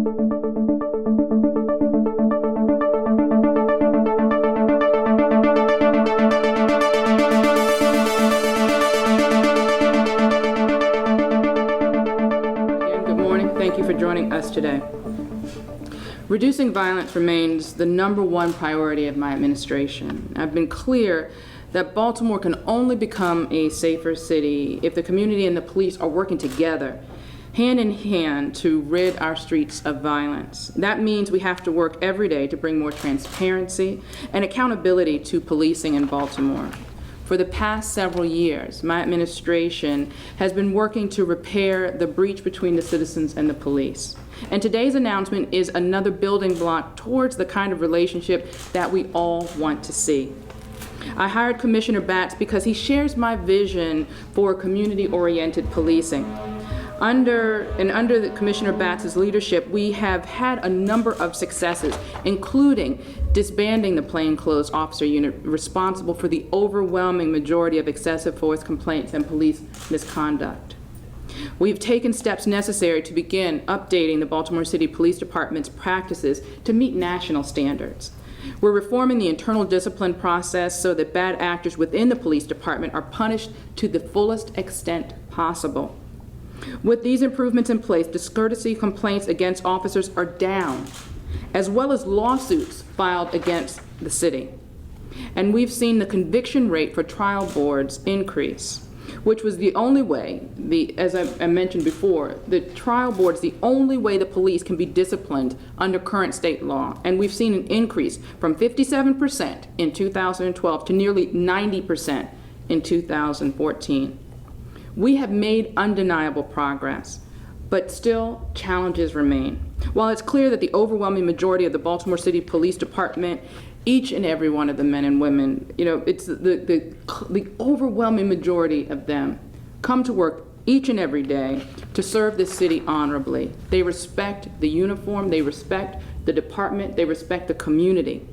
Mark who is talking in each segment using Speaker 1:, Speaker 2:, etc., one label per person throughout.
Speaker 1: Thank you for joining us today. Reducing violence remains the #1 priority of my administration. I've been clear that Baltimore can only become a safer city if the community and the police are working together, hand in hand, to rid our streets of violence. That means we have to work every day to bring more transparency and accountability to policing in Baltimore. For the past several years, my administration has been working to repair the breach between the citizens and the police. And today's announcement is another building block towards the kind of relationship that we all want to see. I hired Commissioner Batts because he shares my vision for community-oriented policing. Under Commissioner Batts' leadership, we have had a number of successes, including disbanding the plainclothes officer unit responsible for the overwhelming majority of excessive force complaints and police misconduct. We've taken steps necessary to begin updating the Baltimore City Police Department's practices to meet national standards. We're reforming the internal discipline process so that bad actors within the police department are punished to the fullest extent possible. With these improvements in place, discourtesy complaints against officers are down, as well as lawsuits filed against the city. And we've seen the conviction rate for trial boards increase, which was the only way, as I mentioned before, the trial board's the only way the police can be disciplined under current state law. And we've seen an increase from 57% in 2012 to nearly 90% in 2014. We have made undeniable progress, but still challenges remain. While it's clear that the overwhelming majority of the Baltimore City Police Department, each and every one of the men and women, it's the overwhelming majority of them come to work each and every day to serve this city honorably. They respect the uniform, they respect the department, they respect the community.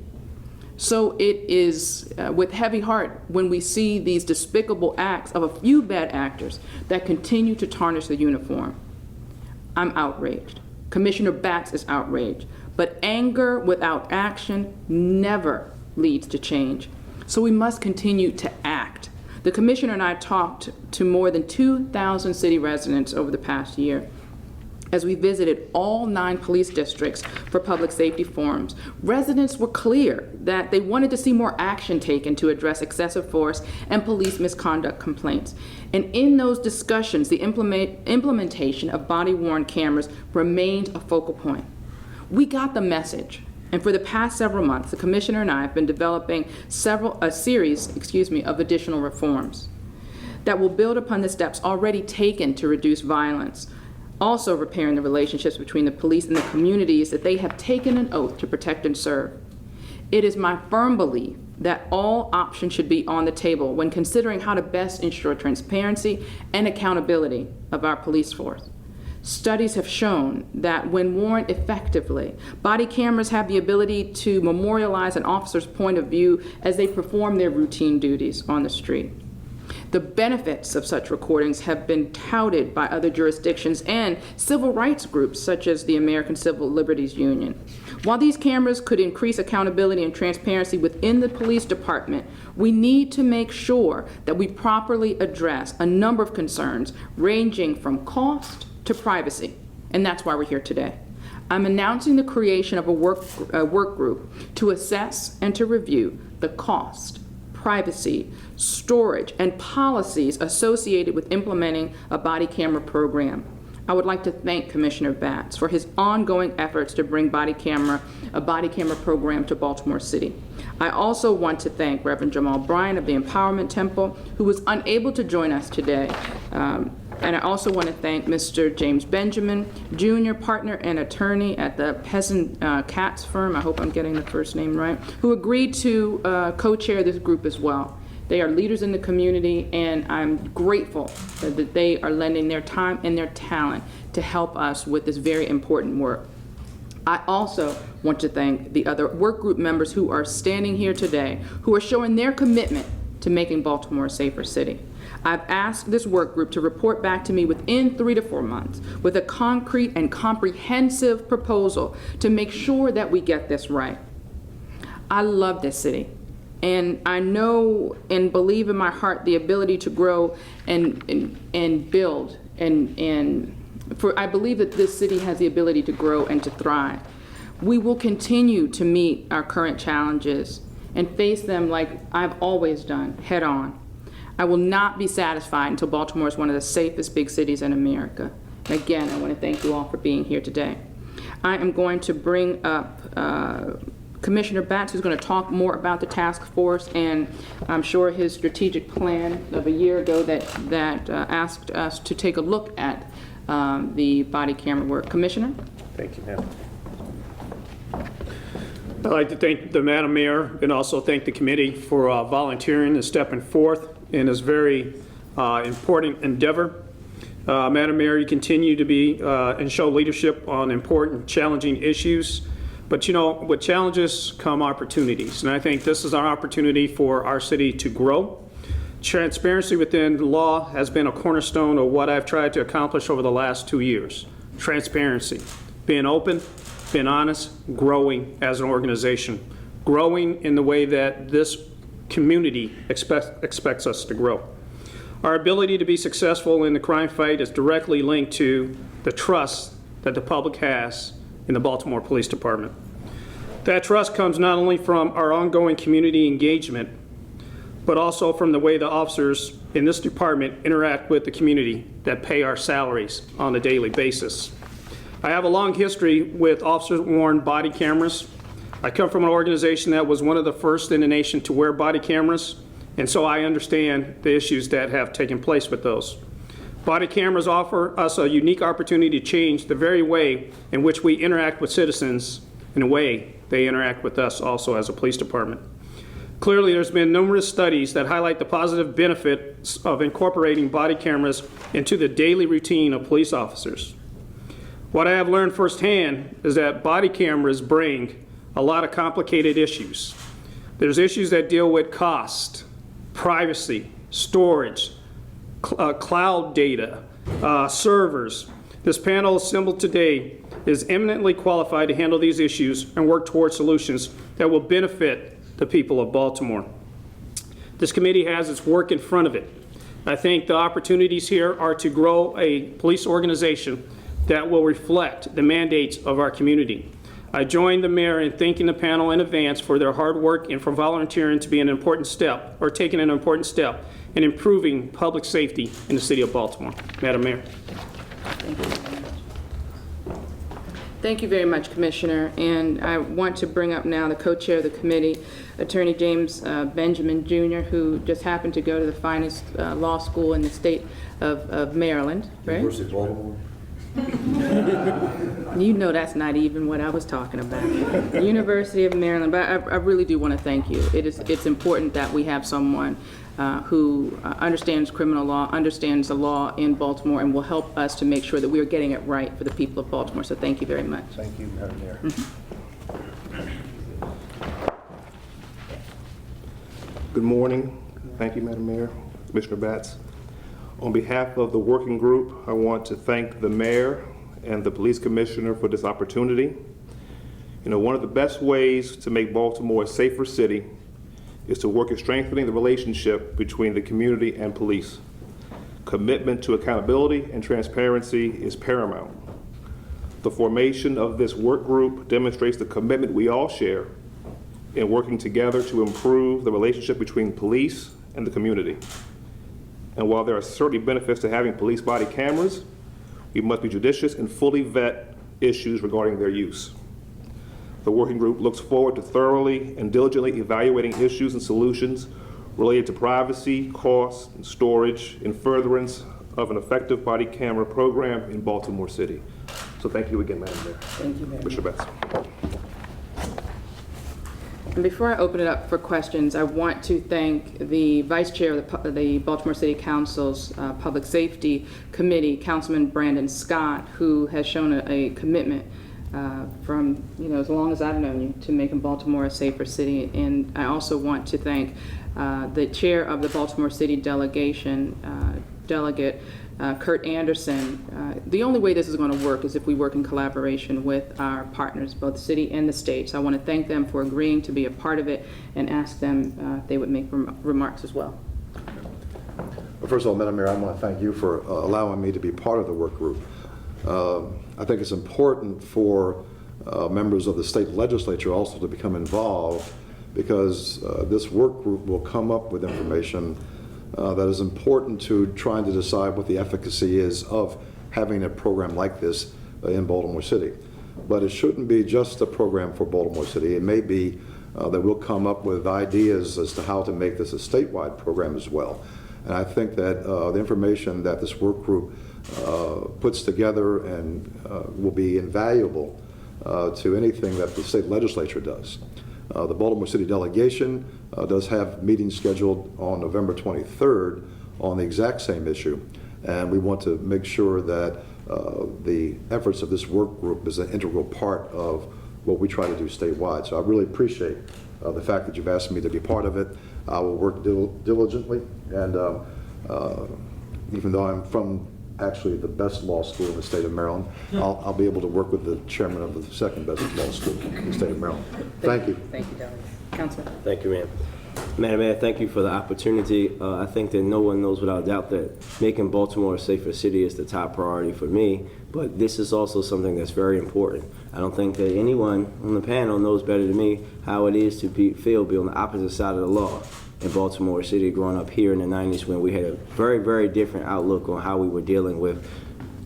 Speaker 1: So it is with heavy heart when we see these despicable acts of a few bad actors that continue to tarnish the uniform. I'm outraged. Commissioner Batts is outraged. But anger without action never leads to change. So we must continue to act. The commissioner and I talked to more than 2,000 city residents over the past year as we visited all 9 police districts for public safety forums. Residents were clear that they wanted to see more action taken to address excessive force and police misconduct complaints. And in those discussions, the implementation of body-worn cameras remained a focal point. We got the message, and for the past several months, the commissioner and I have been developing a series of additional reforms that will build upon the steps already taken to reduce violence, also repairing the relationships between the police and the communities that they have taken an oath to protect and serve. It is my firm belief that all options should be on the table when considering how to best ensure transparency and accountability of our police force. Studies have shown that when worn effectively, body cameras have the ability to memorialize an officer's point of view as they perform their routine duties on the street. The benefits of such recordings have been touted by other jurisdictions and civil rights groups such as the American Civil Liberties Union. While these cameras could increase accountability and transparency within the police department, we need to make sure that we properly address a number of concerns ranging from cost to privacy, and that's why we're here today. I'm announcing the creation of a work group to assess and to review the cost, privacy, storage, and policies associated with implementing a body camera program. I would like to thank Commissioner Batts for his ongoing efforts to bring a body camera program to Baltimore City. I also want to thank Reverend Jamal Bryan of the Empowerment Temple, who was unable to join us today. And I also want to thank Mr. James Benjamin, Jr., partner and attorney at the Peasant Katz firm, I hope I'm getting the first name right, who agreed to co-chair this group as well. They are leaders in the community, and I'm grateful that they are lending their time and their talent to help us with this very important work. I also want to thank the other work group members who are standing here today, who are showing their commitment to making Baltimore a safer city. I've asked this work group to report back to me within 3 to 4 months with a concrete and comprehensive proposal to make sure that we get this right. I love this city, and I know and believe in my heart the ability to grow and build, I believe that this city has the ability to grow and to thrive. We will continue to meet our current challenges and face them like I've always done, head on. I will not be satisfied until Baltimore is one of the safest big cities in America. And again, I want to thank you all for being here today. I am going to bring up Commissioner Batts, who's going to talk more about the task force and I'm sure his strategic plan of a year ago that asked us to take a look at the body camera work. Commissioner?
Speaker 2: Thank you, ma'am. I'd like to thank the Madam Mayor and also thank the committee for volunteering and stepping forth in this very important endeavor. Madam Mayor, you continue to be and show leadership on important, challenging issues. But you know, with challenges come opportunities, and I think this is our opportunity for our city to grow. Transparency within the law has been a cornerstone of what I've tried to accomplish over the last 2 years. Transparency, being open, being honest, growing as an organization, growing in the way that this community expects us to grow. Our ability to be successful in the crime fight is directly linked to the trust that the public has in the Baltimore Police Department. That trust comes not only from our ongoing community engagement, but also from the way the officers in this department interact with the community that pay our salaries on a daily basis. I have a long history with officer-worn body cameras. I come from an organization that was one of the first in the nation to wear body cameras, and so I understand the issues that have taken place with those. Body cameras offer us a unique opportunity to change the very way in which we interact with citizens in a way they interact with us also as a police department. Clearly, there's been numerous studies that highlight the positive benefits of incorporating body cameras into the daily routine of police officers. What I have learned firsthand is that body cameras bring a lot of complicated issues. There's issues that deal with cost, privacy, storage, cloud data, servers. This panel assembled today is eminently qualified to handle these issues and work towards solutions that will benefit the people of Baltimore. This committee has its work in front of it. I think the opportunities here are to grow a police organization that will reflect the mandates of our community. I join the mayor in thanking the panel in advance for their hard work and for volunteering to be an important step, or taking an important step, in improving public safety in the city of Baltimore. Madam Mayor.
Speaker 1: Thank you very much, Commissioner. And I want to bring up now the co-chair of the committee, Attorney James Benjamin, Jr., who just happened to go to the finest law school in the state of Maryland, right?
Speaker 3: University of Baltimore.
Speaker 1: You know that's not even what I was talking about. University of Maryland. But I really do want to thank you. It's important that we have someone who understands criminal law, understands the law in Baltimore, and will help us to make sure that we are getting it right for the people of Baltimore. So thank you very much.
Speaker 3: Thank you, Madam Mayor. Good morning. Thank you, Madam Mayor. Commissioner Batts. On behalf of the working group, I want to thank the mayor and the police commissioner for this opportunity. You know, one of the best ways to make Baltimore a safer city is to work at strengthening the relationship between the community and police. Commitment to accountability and transparency is paramount. The formation of this work group demonstrates the commitment we all share in working together to improve the relationship between police and the community. And while there are certainly benefits to having police body cameras, we must be judicious and fully vet issues regarding their use. The working group looks forward to thoroughly and diligently evaluating issues and solutions related to privacy, cost, and storage in furtherance of an effective body camera program in Baltimore City. So thank you again, Madam Mayor.
Speaker 1: Thank you, Mayor.
Speaker 3: Commissioner Batts.
Speaker 1: And before I open it up for questions, I want to thank the Vice Chair of the Baltimore City Council's Public Safety Committee, Councilman Brandon Scott, who has shown a commitment from, as long as I've known you, to making Baltimore a safer city. And I also want to thank the chair of the Baltimore City delegation, Delegate Kurt Anderson. The only way this is going to work is if we work in collaboration with our partners, both the city and the state. So I want to thank them for agreeing to be a part of it and ask them if they would make remarks as well.
Speaker 4: First of all, Madam Mayor, I want to thank you for allowing me to be part of the work group. I think it's important for members of the state legislature also to become involved, because this work group will come up with information that is important to trying to decide what the efficacy is of having a program like this in Baltimore City. But it shouldn't be just a program for Baltimore City. It may be that we'll come up with ideas as to how to make this a statewide program as well. And I think that the information that this work group puts together and will be invaluable to anything that the state legislature does. The Baltimore City delegation does have meetings scheduled on November 23rd on the exact same issue, and we want to make sure that the efforts of this work group is an integral part of what we try to do statewide. So I really appreciate the fact that you've asked me to be part of it. I will work diligently, and even though I'm from actually the best law school in the state of Maryland, I'll be able to work with the chairman of the second best law school in the state of Maryland. Thank you.
Speaker 1: Thank you, Delegate. Councilman.
Speaker 5: Thank you, ma'am. Madam Mayor, thank you for the opportunity. I think that no one knows without doubt that making Baltimore a safer city is the top priority for me, but this is also something that's very important. I don't think that anyone on the panel knows better than me how it is to be on the opposite side of the law in Baltimore City, growing up here in the 90s when we had a very, very different outlook on how we were dealing with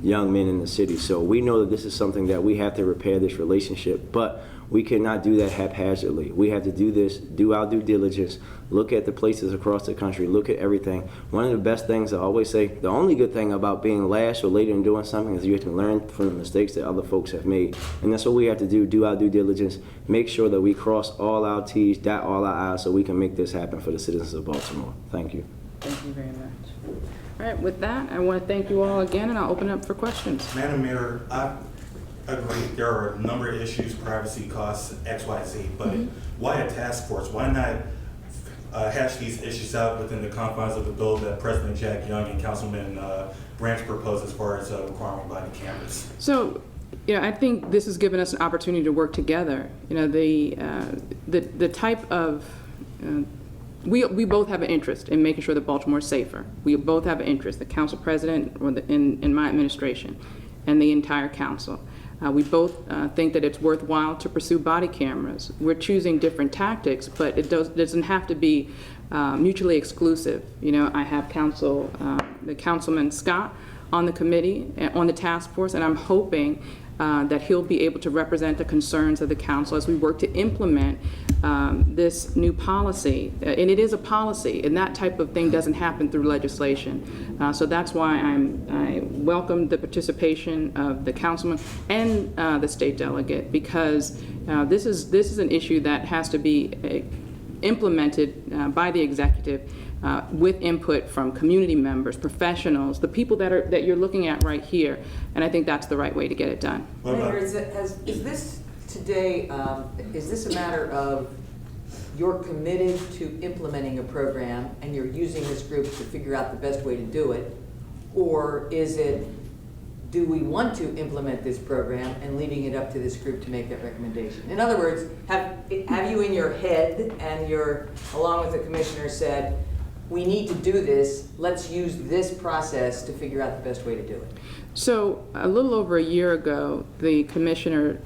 Speaker 5: young men in the city. So we know that this is something that we have to repair this relationship, but we cannot do that haphazardly. We have to do this, do our due diligence, look at the places across the country, look at everything. One of the best things I always say, the only good thing about being last or later in doing something is you have to learn from the mistakes that other folks have made. And that's what we have to do our due diligence, make sure that we cross all our T's, dot all our I's, so we can make this happen for the citizens of Baltimore. Thank you.
Speaker 1: Thank you very much. All right, with that, I want to thank you all again, and I'll open up for questions.
Speaker 6: Madam Mayor, I agree there are a number of issues, privacy, costs, XYZ, but why a task force? Why not hash these issues out within the confines of the bill that President Jack Young and Councilman Branch proposed as far as requiring body cameras?
Speaker 1: So, I think this has given us an opportunity to work together. The type of we both have an interest in making sure that Baltimore is safer. We both have an interest, the council president or in my administration and the entire council. We both think that it's worthwhile to pursue body cameras. We're choosing different tactics, but it doesn't have to be mutually exclusive. I have the Councilman Scott on the committee, on the task force, and I'm hoping that he'll be able to represent the concerns of the council as we work to implement this new policy. And it is a policy, and that type of thing doesn't happen through legislation. So that's why I welcome the participation of the councilman and the state delegate, because this is an issue that has to be implemented by the executive with input from community members, professionals, the people that you're looking at right here, and I think that's the right way to get it done.
Speaker 7: Mayor, is this today, is this a matter of you're committed to implementing a program and you're using this group to figure out the best way to do it, or is it, do we want to implement this program and leaving it up to this group to make that recommendation? In other words, have you in your head and you're, along with the commissioner, said, we need to do this, let's use this process to figure out the best way to do it?
Speaker 1: So a little over a year ago, the commissioner,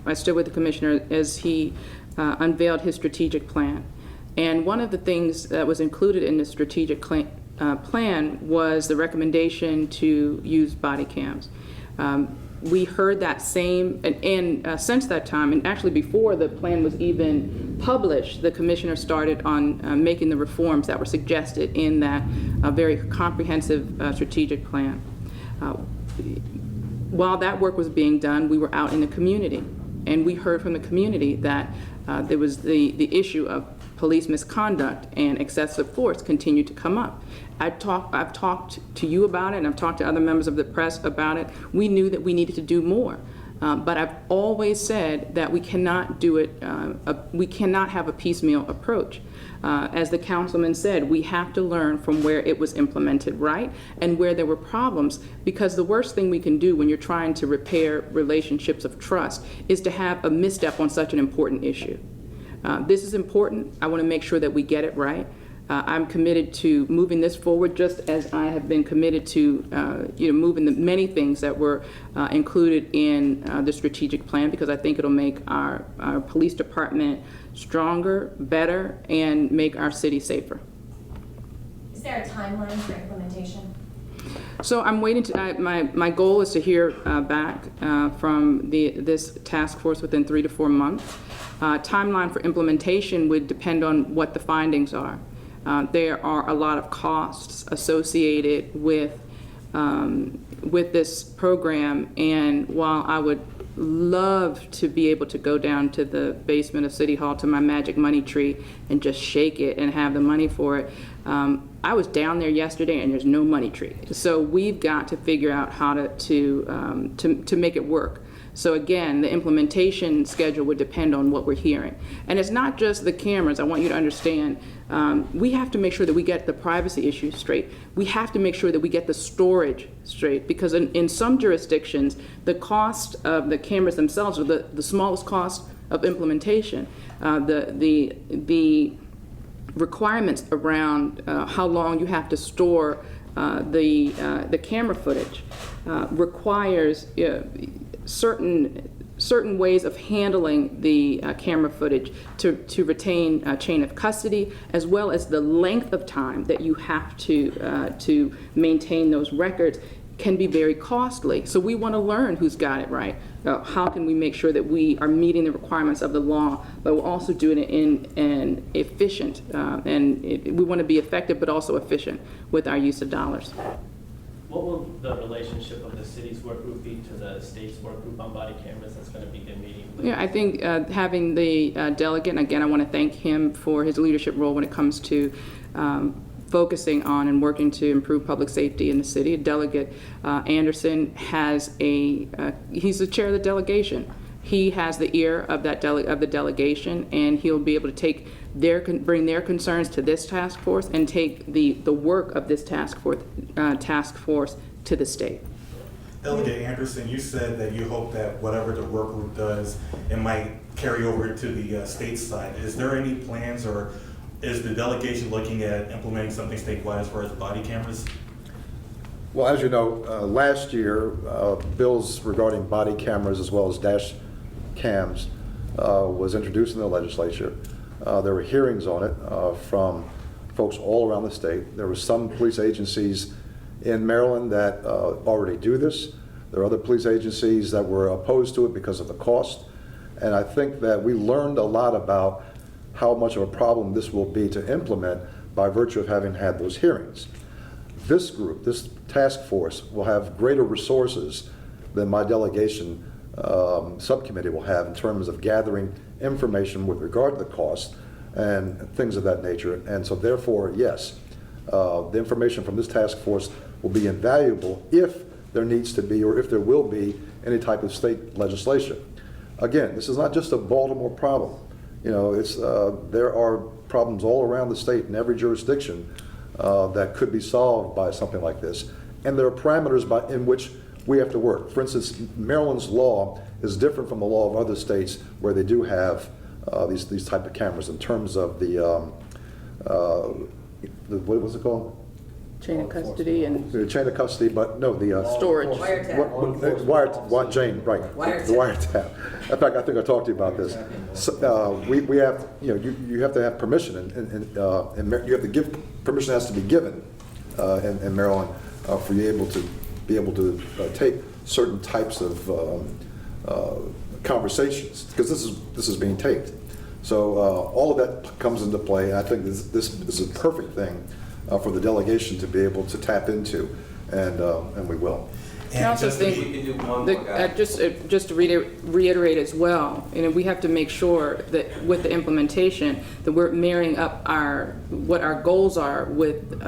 Speaker 1: I stood with the commissioner as he unveiled his strategic plan. And one of the things that was included in the strategic plan was the recommendation to use body cams. We heard that same, and since that time, and actually before the plan was even published, the commissioner started on making the reforms that were suggested in that very comprehensive strategic plan. While that work was being done, we were out in the community, and we heard from the community that there was the issue of police misconduct and excessive force continued to come up. I've talked to you about it, and I've talked to other members of the press about it. We knew that we needed to do more. But I've always said that we cannot do it, we cannot have a piecemeal approach. As the councilman said, we have to learn from where it was implemented right and where there were problems, because the worst thing we can do when you're trying to repair relationships of trust is to have a misstep on such an important issue. This is important. I want to make sure that we get it right. I'm committed to moving this forward, just as I have been committed to moving the many things that were included in the strategic plan, because I think it'll make our police department stronger, better, and make our city safer.
Speaker 8: Is there a timeline for implementation?
Speaker 1: So I'm waiting to, my goal is to hear back from this task force within 3 to 4 months. Timeline for implementation would depend on what the findings are. There are a lot of costs associated with this program, and while I would love to be able to go down to the basement of City Hall to my magic money tree and just shake it and have the money for it, I was down there yesterday and there's no money tree. So we've got to figure out how to make it work. So again, the implementation schedule would depend on what we're hearing. And it's not just the cameras. I want you to understand, we have to make sure that we get the privacy issues straight. We have to make sure that we get the storage straight, because in some jurisdictions, the cost of the cameras themselves are the smallest cost of implementation. The requirements around how long you have to store the camera footage requires certain ways of handling the camera footage to retain chain of custody, as well as the length of time that you have to maintain those records can be very costly. So we want to learn who's got it right. How can we make sure that we are meeting the requirements of the law, but we're also doing it in an efficient, we want to be effective but also efficient with our use of dollars.
Speaker 9: What will the relationship of the city's work group be to the state's work group on body cameras that's going to begin meeting?
Speaker 1: Yeah, I think having the delegate, and again, I want to thank him for his leadership role when it comes to focusing on and working to improve public safety in the city. Delegate Anderson has he's the chair of the delegation. He has the ear of the delegation, and he'll be able to bring their concerns to this task force and take the work of this task force to the state.
Speaker 6: Delegate Anderson, you said that you hope that whatever the work group does, it might carry over to the state side. Is there any plans, or is the delegation looking at implementing something statewide as far as body cameras?
Speaker 4: Well, as you know, last year, bills regarding body cameras as well as dash cams was introduced in the legislature. There were hearings on it from folks all around the state. There were some police agencies in Maryland that already do this. There are other police agencies that were opposed to it because of the cost. And I think that we learned a lot about how much of a problem this will be to implement by virtue of having had those hearings. This group, this task force, will have greater resources than my delegation subcommittee will have in terms of gathering information with regard to the cost and things of that nature. And so therefore, yes, the information from this task force will be invaluable if there needs to be, or if there will be, any type of state legislation. Again, this is not just a Baltimore problem. You know, there are problems all around the state in every jurisdiction that could be solved by something like this. And there are parameters in which we have to work. For instance, Maryland's law is different from the law of other states where they do have these type of cameras in terms of what was it called?
Speaker 1: Chain of custody and
Speaker 4: The chain of custody, but no, the
Speaker 1: storage.
Speaker 4: Jane, right?
Speaker 7: Wiretap.
Speaker 4: The wiretap. In fact, I think I talked to you about this. So, we have, you have to have permission, and you have to give permission has to be given in Maryland for you to be able to take certain types of conversations, because this is being taped. So all of that comes into play, and I think this is a perfect thing for the delegation to be able to tap into, and we will.
Speaker 1: I also think, just to reiterate as well, we have to make sure that with the implementation that we're marrying up what our goals are with,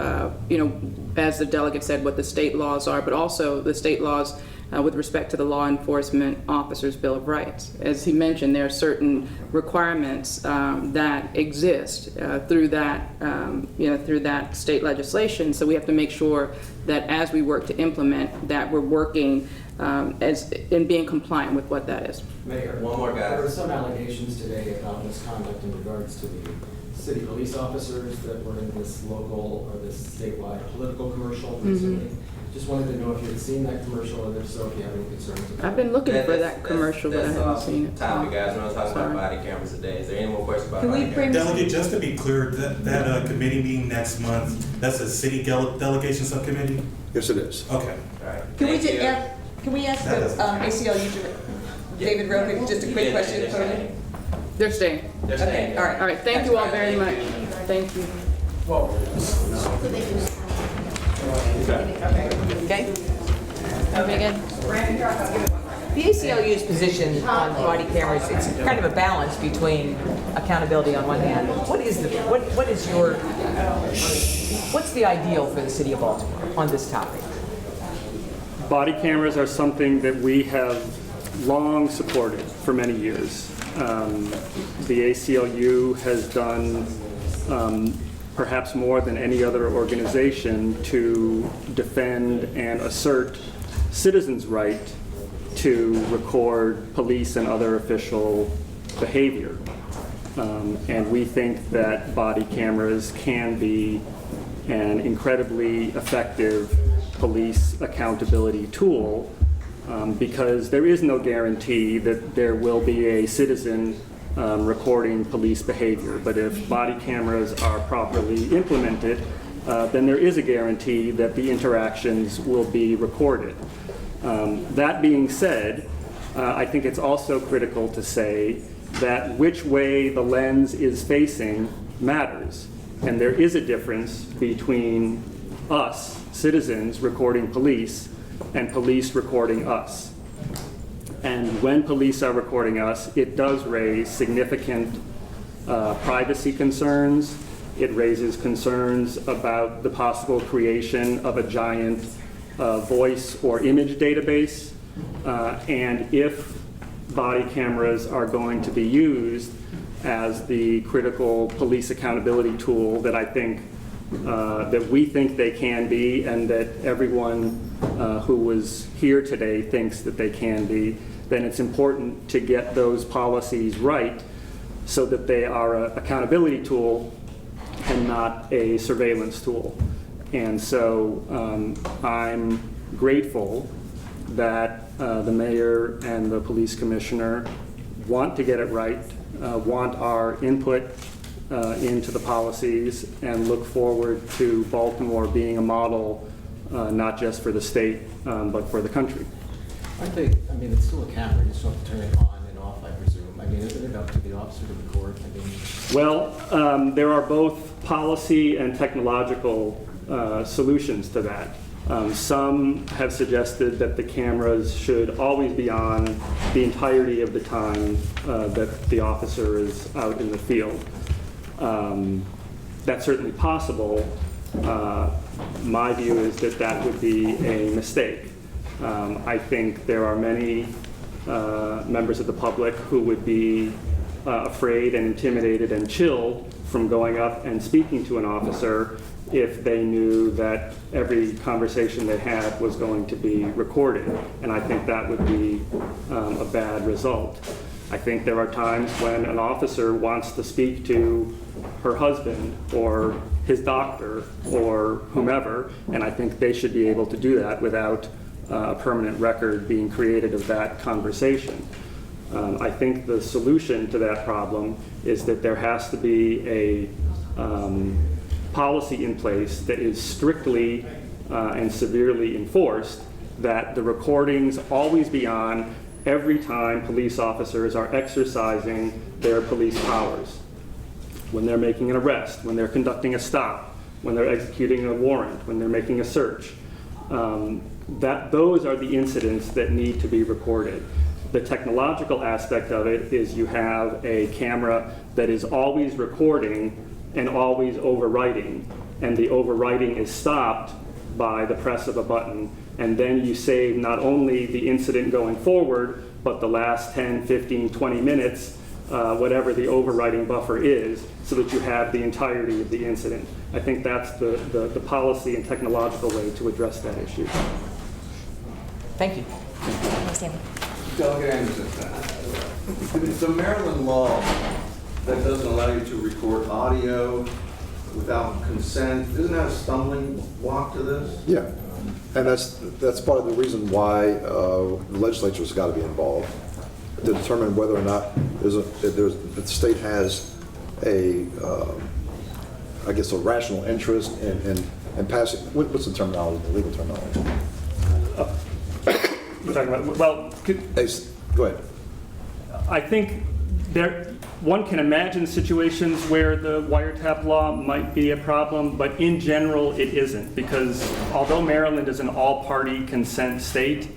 Speaker 1: as the delegate said, what the state laws are, but also the state laws with respect to the Law Enforcement Officers Bill of Rights. As he mentioned, there are certain requirements that exist through that, through that state legislation. So we have to make sure that as we work to implement that, we're working in being compliant with what that is.
Speaker 10: Mayor,
Speaker 5: One more, guys.
Speaker 10: there were some allegations today about misconduct in regards to the city police officers that were in this local or this statewide political commercial recently. Just wanted to know if you had seen that commercial, and if so, if you have any concerns about it.
Speaker 1: I've been looking for that commercial, but I haven't seen it.
Speaker 5: Time, you guys. We're not talking
Speaker 1: Sorry.
Speaker 5: about body cameras today. Is there any more questions about
Speaker 7: Can we
Speaker 5: body
Speaker 7: bring-
Speaker 5: cameras?
Speaker 6: Delegate, just to be clear, that committee meeting next month, that's a city delegation subcommittee?
Speaker 4: Yes, it is.
Speaker 6: Okay.
Speaker 5: All right.
Speaker 7: Can we
Speaker 5: Thank
Speaker 7: just
Speaker 5: you.
Speaker 7: ask, can we ask
Speaker 6: That
Speaker 7: the
Speaker 6: doesn't-
Speaker 7: ACLU to, David Rogan, just a quick question?
Speaker 5: They're staying.
Speaker 1: They're staying.
Speaker 5: They're staying.
Speaker 7: Okay, all right.
Speaker 1: All right, thank you all very much. Thank you.
Speaker 7: Okay? Everybody good? The ACLU's position on body cameras, it's kind of a balance between accountability on one hand. What's the ideal for the city of Baltimore on this topic?
Speaker 2: Body cameras are something that we have long supported for many years. The ACLU has done perhaps more than any other organization to defend and assert citizens' right to record police and other official behavior. And we think that body cameras can be an incredibly effective police accountability tool because there is no guarantee that there will be a citizen recording police behavior. But if body cameras are properly implemented, then there is a guarantee that the interactions will be recorded. That being said, I think it's also critical to say that which way the lens is facing matters. And there is a difference between us, citizens, recording police and police recording us. And when police are recording us, it does raise significant privacy concerns. It raises concerns about the possible creation of a giant voice or image database. And if body cameras are going to be used as the critical police accountability tool that I think that we think they can be, and that everyone who was here today thinks that they can be, then it's important to get those policies right so that they are an accountability tool and not a surveillance tool. And so I'm grateful that the mayor and the police commissioner want to get it right, want our input into the policies, and look forward to Baltimore being a model not just for the state, but for the country.
Speaker 10: I mean, it's still a camera, you still have to turn it on and off, I presume. I mean, isn't it up to the officer to record? I mean,
Speaker 2: Well, there are both policy and technological solutions to that. Some have suggested that the cameras should always be on the entirety of the time that the officer is out in the field. That's certainly possible. My view is that that would be a mistake. I think there are many members of the public who would be afraid and intimidated and chilled from going up and speaking to an officer if they knew that every conversation they had was going to be recorded. And I think that would be a bad result. I think there are times when an officer wants to speak to her husband or his doctor or whomever, and I think they should be able to do that without a permanent record being created of that conversation. I think the solution to that problem is that there has to be a policy in place that is strictly and severely enforced, that the recordings always be on every time police officers are exercising their police powers. When they're making an arrest, when they're conducting a stop, when they're executing a warrant, when they're making a search. Those are the incidents that need to be recorded. The technological aspect of it is you have a camera that is always recording and always overwriting, and the overwriting is stopped by the press of a button and then you save not only the incident going forward, but the last 10, 15, 20 minutes, whatever the overriding buffer is, so that you have the entirety of the incident. I think that's the policy and technological way to address that issue.
Speaker 7: Thank you.
Speaker 11: Delegate Anderson, the Maryland law that doesn't allow you to record audio without consent, isn't that a stumbling block to this?
Speaker 4: Yeah, and that's part of the reason why the legislature's got to be involved to determine whether or not the state has a, I guess, a rational interest in passing. What's the terminology, the legal terminology?
Speaker 2: We're talking about, well,
Speaker 4: Go ahead.
Speaker 2: I think one can imagine situations where the wiretap law might be a problem, but in general it isn't, because although Maryland is an all-party consent state,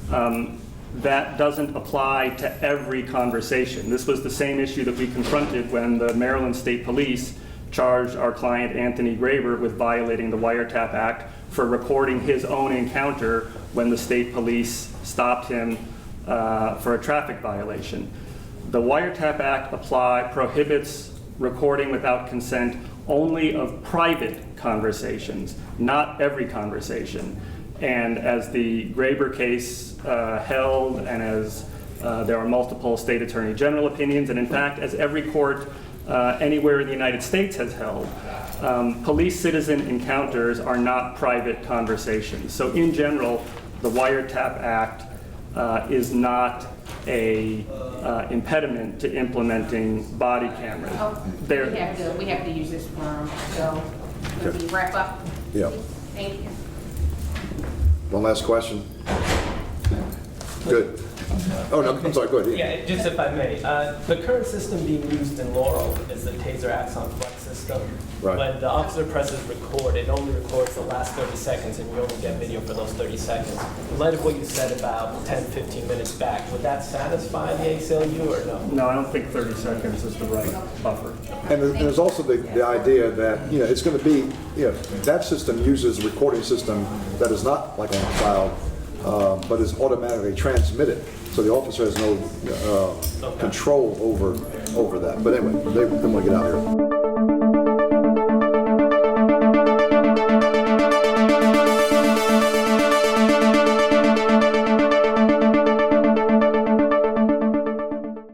Speaker 2: that doesn't apply to every conversation. This was the same issue that we confronted when the Maryland State Police charged our client Anthony Graber with violating the Wiretap Act for recording his own encounter when the state police stopped him for a traffic violation. The Wiretap Act prohibits recording without consent only of private conversations, not every conversation. And as the Graber case held, and as there are multiple state attorney general opinions, and in fact, as every court anywhere in the United States has held, police-citizen encounters are not private conversations. So in general, the Wiretap Act is not a impediment to implementing body cameras.
Speaker 12: Oh, we have to use this forum, so can we wrap up?
Speaker 4: Yeah.
Speaker 12: Thank you.
Speaker 4: One last question. Good. Oh, no, I'm sorry, go ahead.
Speaker 9: Yeah, just if I may. The current system being used in Laurel is the Taser Axon Flex system.
Speaker 4: Right.
Speaker 9: When the officer presses record, it only records the last 30 seconds, and you only get video for those 30 seconds. In light of what you said about 10, 15 minutes back, would that satisfy the ACLU or no?
Speaker 2: No, I don't think 30 seconds is the right buffer.
Speaker 4: And there's also the idea that, it's going to be, that system uses a recording system that is not like on a cloud, but is automatically transmitted. So the officer has no control over that. But anyway, they want to get out here.